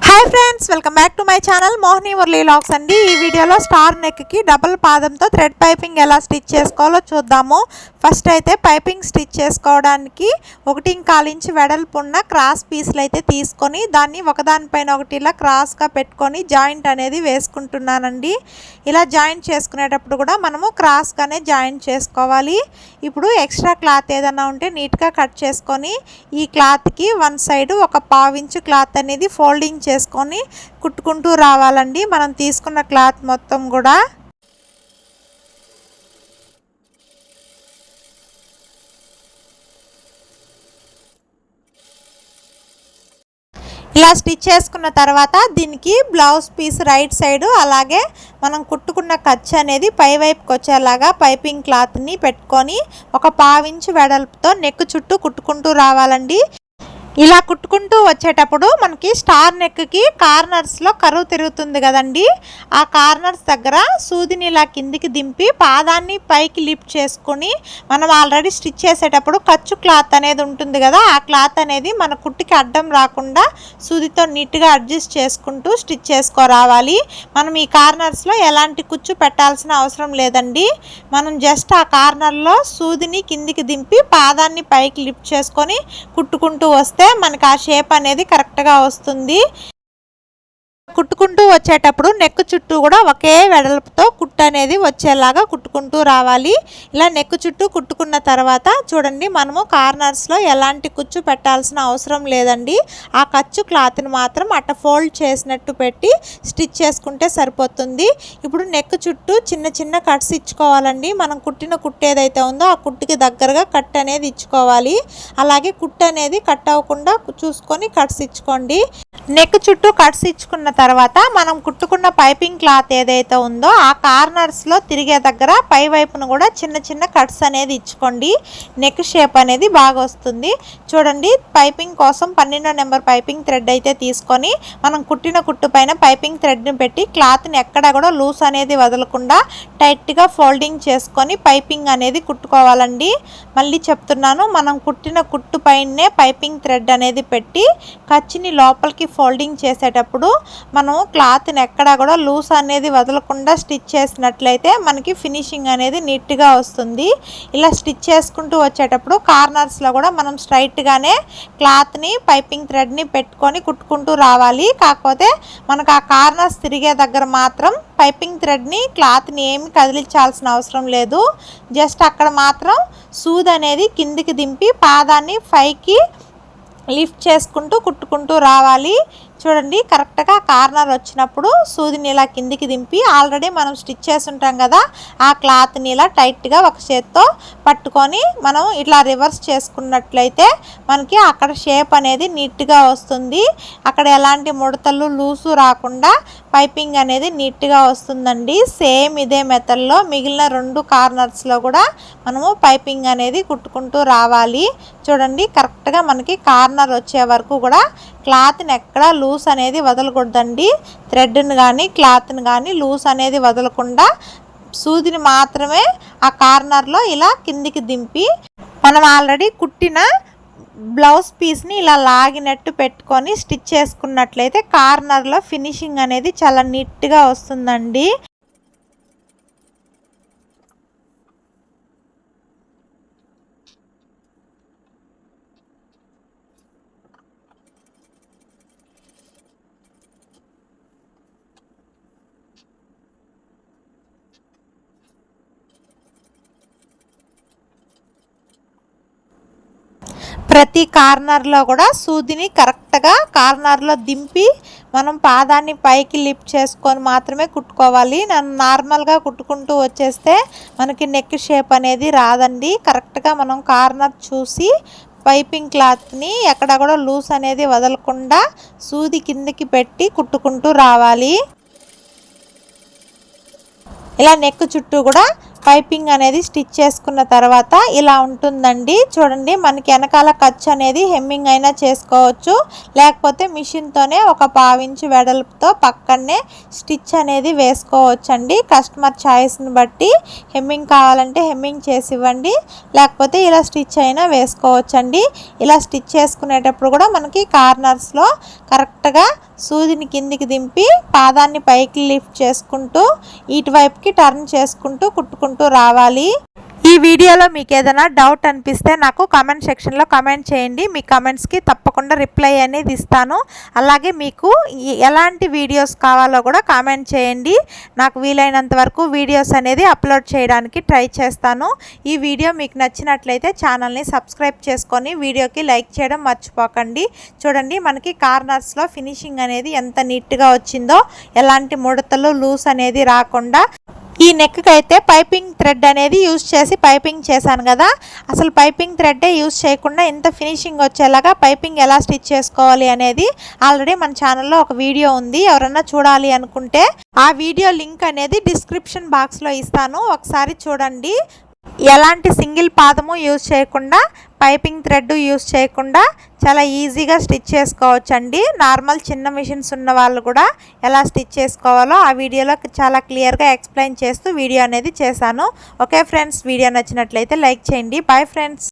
Hi friends, welcome back to my channel Mohini Murali vlogs అండి. ఈ వీడియోలో స్టార్ నెక్కి డబుల్ పాదంతో థ్రెడ్ పైపింగ్ ఎలా స్టిచ్ చేసుకోవాలో చూద్దాము. ఫస్ట్ అయితే పైపింగ్ స్టిచ్ చేసుకోవడానికి 1.25 ఇంచ్ వెడల్పు ఉన్న క్రాస్ పీస్లు అయితే తీసుకొని దాన్ని ఒకదానిపైన ఒకటి ఇలా క్రాస్గా పెట్టుకొని జాయింట్ అనేది వేసుకుంటున్నానండి. ఇలా జాయింట్ చేసుకునేటప్పుడు కూడా మనము క్రాస్గానే జాయింట్ చేసుకోవాలి. ఇప్పుడు ఎక్స్ట్రా క్లాత్ ఏదైనా ఉంటే నీట్గా కట్ చేసుకొని ఈ క్లాత్కి వన్ సైడ్ ఒక 1/2 ఇంచ్ క్లాత్ అనేది ఫోల్డింగ్ చేసుకొని కుట్టుకుంటూ రావాలండి. మనం తీసుకున్న క్లాత్ మొత్తం కూడా ఇలా స్టిచ్ చేసుకున్న తర్వాత దీనికి బ్లౌజ్ పీస్ రైట్ సైడ్ అలాగే మనం కుట్టుకున్న ఖర్చు అనేది పై వైపుకి వచ్చేలాగా పైపింగ్ క్లాత్ని పెట్టుకొని ఒక 1/2 ఇంచ్ వెడల్పుతో నెక్ చుట్టూ కుట్టుకుంటూ రావాలండి. ఇలా కుట్టుకుంటూ వచ్చేటప్పుడు మనకి స్టార్ నెక్కి కార్నర్స్లో కరువు తిరుగుతుంది కదండి. ఆ కార్నర్స్ దగ్గర సూదిని ఇలా కిందికి దింపి పాదాన్ని పైకి లిఫ్ట్ చేసుకొని మనం ఆల్రెడీ స్టిచ్ చేసేటప్పుడు ఖర్చు క్లాత్ అనేది ఉంటుంది కదా, ఆ క్లాత్ అనేది మన కుట్టుకి అడ్డం రాకుండా సూదితో నీట్గా అడ్జస్ట్ చేసుకుంటూ స్టిచ్ చేసుకోరావాలి. మనం ఈ కార్నర్స్లో ఎలాంటి కుచ్చు పెట్టాల్సిన అవసరం లేదండి. మనం జస్ట్ ఆ కార్నర్లో సూదిని కిందికి దింపి పాదాన్ని పైకి లిఫ్ట్ చేసుకొని కుట్టుకుంటూ వస్తే మనకి ఆ షేప్ అనేది కరెక్ట్గా వస్తుంది. కుట్టుకుంటూ వచ్చేటప్పుడు నెక్ చుట్టూ కూడా ఒకే వెడల్పుతో కుట్టు అనేది వచ్చేలాగా కుట్టుకుంటూ రావాలి. ఇలా నెక్ చుట్టూ కుట్టుకున్న తర్వాత చూడండి, మనము కార్నర్స్లో ఎలాంటి కుచ్చు పెట్టాల్సిన అవసరం లేదండి. ఆ ఖర్చు క్లాత్ని మాత్రం అట్ట ఫోల్డ్ చేసినట్టు పెట్టి స్టిచ్ చేసుకుంటే సరిపోతుంది. ఇప్పుడు నెక్ చుట్టూ చిన్న చిన్న కట్స్ ఇచ్చుకోవాలండి. మనం కుట్టిన కుట్టు ఏదైతే ఉందో ఆ కుట్టుకి దగ్గరగా కట్ అనేది ఇచ్చుకోవాలి. అలాగే కుట్టు అనేది కట్ అవ్వకుండా చూసుకొని కట్స్ ఇచ్చుకోండి. నెక్ చుట్టూ కట్స్ ఇచ్చుకున్న తర్వాత మనం కుట్టుకున్న పైపింగ్ క్లాత్ ఏదైతే ఉందో ఆ కార్నర్స్లో తిరిగే దగ్గర పై వైపును కూడా చిన్న చిన్న కట్స్ అనేది ఇచ్చుకోండి. నెక్ షేప్ అనేది బాగా వస్తుంది. చూడండి, పైపింగ్ కోసం 12వ నెంబర్ పైపింగ్ థ్రెడ్ అయితే తీసుకొని మనం కుట్టిన కుట్టు పైన పైపింగ్ థ్రెడ్ని పెట్టి క్లాత్ని ఎక్కడ కూడా లూస్ అనేది వదలకుండా టైట్గా ఫోల్డింగ్ చేసుకొని పైపింగ్ అనేది కుట్టుకోవాలండి. మళ్ళీ చెప్తున్నాను, మనం కుట్టిన కుట్టు పైనే పైపింగ్ థ్రెడ్ అనేది పెట్టి ఖర్చుని లోపలికి ఫోల్డింగ్ చేసేటప్పుడు మనం క్లాత్ని ఎక్కడా కూడా లూస్ అనేది వదలకుండా స్టిచ్ చేసినట్లయితే మనకి ఫినిషింగ్ అనేది నీట్గా వస్తుంది. ఇలా స్టిచ్ చేసుకుంటూ వచ్చేటప్పుడు కార్నర్స్లో కూడా మనం స్ట్రైట్గానే క్లాత్ని పైపింగ్ థ్రెడ్ని పెట్టుకొని కుట్టుకుంటూ రావాలి. కాకపోతే మనకు ఆ కార్నర్స్ తిరిగే దగ్గర మాత్రం పైపింగ్ థ్రెడ్ని క్లాత్ని ఏమి కదిలించాల్సిన అవసరం లేదు. జస్ట్ అక్కడ మాత్రం సూది అనేది కిందికి దింపి పాదాన్ని పైకి లిఫ్ట్ చేసుకుంటూ కుట్టుకుంటూ రావాలి. చూడండి, కరెక్ట్గా కార్నర్ వచ్చినప్పుడు సూదిని ఇలా కిందికి దింపి ఆల్రెడీ మనం స్టిచ్ చేసి ఉంటాం కదా ఆ క్లాత్ని ఇలా టైట్గా ఒక చేత్తో పట్టుకొని మనం ఇట్లా రివర్స్ చేసుకున్నట్లయితే మనకి అక్కడ షేప్ అనేది నీట్గా వస్తుంది. అక్కడ ఎలాంటి ముడతలు లూసు రాకుండా పైపింగ్ అనేది నీట్గా వస్తుందండి. సేమ్ ఇదే మెథడ్లో మిగిలిన 2 కార్నర్స్లో కూడా మనము పైపింగ్ అనేది కుట్టుకుంటూ రావాలి. చూడండి, కరెక్ట్గా మనకి కార్నర్ వచ్చే వరకు కూడా క్లాత్ని ఎక్కడా లూస్ అనేది వదలకూడదండి. థ్రెడ్ని కానీ క్లాత్ని కానీ లూస్ అనేది వదలకుండా సూదిని మాత్రమే ఆ కార్నర్లో ఇలా కిందికి దింపి మనం ఆల్రెడీ కుట్టిన బ్లౌజ్ పీస్ని ఇలా లాగినట్టు పెట్టుకొని స్టిచ్ చేసుకున్నట్లయితే కార్నర్లో ఫినిషింగ్ అనేది చాలా నీట్గా వస్తుందండి. ప్రతి కార్నర్లో కూడా సూదిని కరెక్ట్గా కార్నర్లో దింపి మనం పాదాన్ని పైకి లిఫ్ట్ చేసుకొని మాత్రమే కుట్టుకోవాలి. నార్మల్గా కుట్టుకుంటూ వచ్చేస్తే మనకి నెక్ షేప్ అనేది రాదండి. కరెక్ట్గా మనం కార్నర్ చూసి పైపింగ్ క్లాత్ని ఎక్కడ కూడా లూస్ అనేది వదలకుండా సూది కిందకి పెట్టి కుట్టుకుంటూ రావాలి. ఇలా నెక్ చుట్టూ కూడా పైపింగ్ అనేది స్టిచ్ చేసుకున్న తర్వాత ఇలా ఉంటుందండి. చూడండి, మనకి వెనకాల ఖర్చు అనేది హెమ్మింగ్ అయినా చేసుకోవచ్చు, లేకపోతే మిషన్తోనే ఒక పావించు వెడల్పుతో పక్కనే స్టిచ్ అనేది వేసుకోవచ్చండి. కస్టమర్ చాయిస్ని బట్టి హెమ్మింగ్ కావాలంటే హెమ్మింగ్ చేసి ఇవ్వండి, లేకపోతే ఇలా స్టిచ్ అయినా వేసుకోవచ్చండి. ఇలా స్టిచ్ చేసుకునేటప్పుడు కూడా మనకి కార్నర్స్లో కరెక్ట్గా సూదిని కిందికి దింపి పాదాన్ని పైకి లిఫ్ట్ చేసుకుంటూ ఇటువైపుకి టర్న్ చేసుకుంటూ కుట్టుకుంటూ రావాలి. ఈ వీడియోలో మీకు ఏదైనా డౌట్ అనిపిస్తే నాకు కామెంట్ సెక్షన్లో కామెంట్ చేయండి. మీ కామెంట్స్కి తప్పకుండా రిప్లై అనేది ఇస్తాను. అలాగే మీకు ఎలాంటి వీడియోస్ కావాలో కూడా కామెంట్ చేయండి. నాకు వీలైనంత వరకు వీడియోస్ అనేది అప్లోడ్ చేయడానికి ట్రై చేస్తాను. ఈ వీడియో మీకు నచ్చినట్లయితే ఛానల్ని సబ్స్క్రైబ్ చేసుకొని వీడియోకి లైక్ చేయడం మర్చిపోకండి. చూడండి, మనకి కార్నర్స్లో ఫినిషింగ్ అనేది ఎంత నీట్గా వచ్చిందో, ఎలాంటి ముడతలు లూస్ అనేది రాకుండా. ఈ నెక్కి అయితే పైపింగ్ థ్రెడ్ అనేది యూజ్ చేసి పైపింగ్ చేశాను కదా, అసలు పైపింగ్ థ్రెడ్డే యూజ్ చేయకుండా ఇంత ఫినిషింగ్ వచ్చేలాగా పైపింగ్ ఎలా స్టిచ్ చేసుకోవాలి అనేది ఆల్రెడీ మన ఛానల్లో ఒక వీడియో ఉంది. ఎవరన్నా చూడాలి అనుకుంటే ఆ వీడియో లింక్ అనేది డిస్క్రిప్షన్ బాక్స్లో ఇస్తాను, ఒకసారి చూడండి. ఎలాంటి సింగిల్ పాదము యూజ్ చేయకుండా, పైపింగ్ థ్రెడ్ యూజ్ చేయకుండా చాలా ఈజీగా స్టిచ్ చేసుకోవచ్చండి. నార్మల్ చిన్న మిషన్స్ ఉన్న వాళ్ళు కూడా ఎలా స్టిచ్ చేసుకోవాలో ఆ వీడియోలో చాలా క్లియర్గా ఎక్స్ప్లెయిన్ చేస్తూ వీడియో అనేది చేశాను. ఓకే ఫ్రెండ్స్, వీడియో నచ్చినట్లయితే లైక్ చేయండి. Bye friends.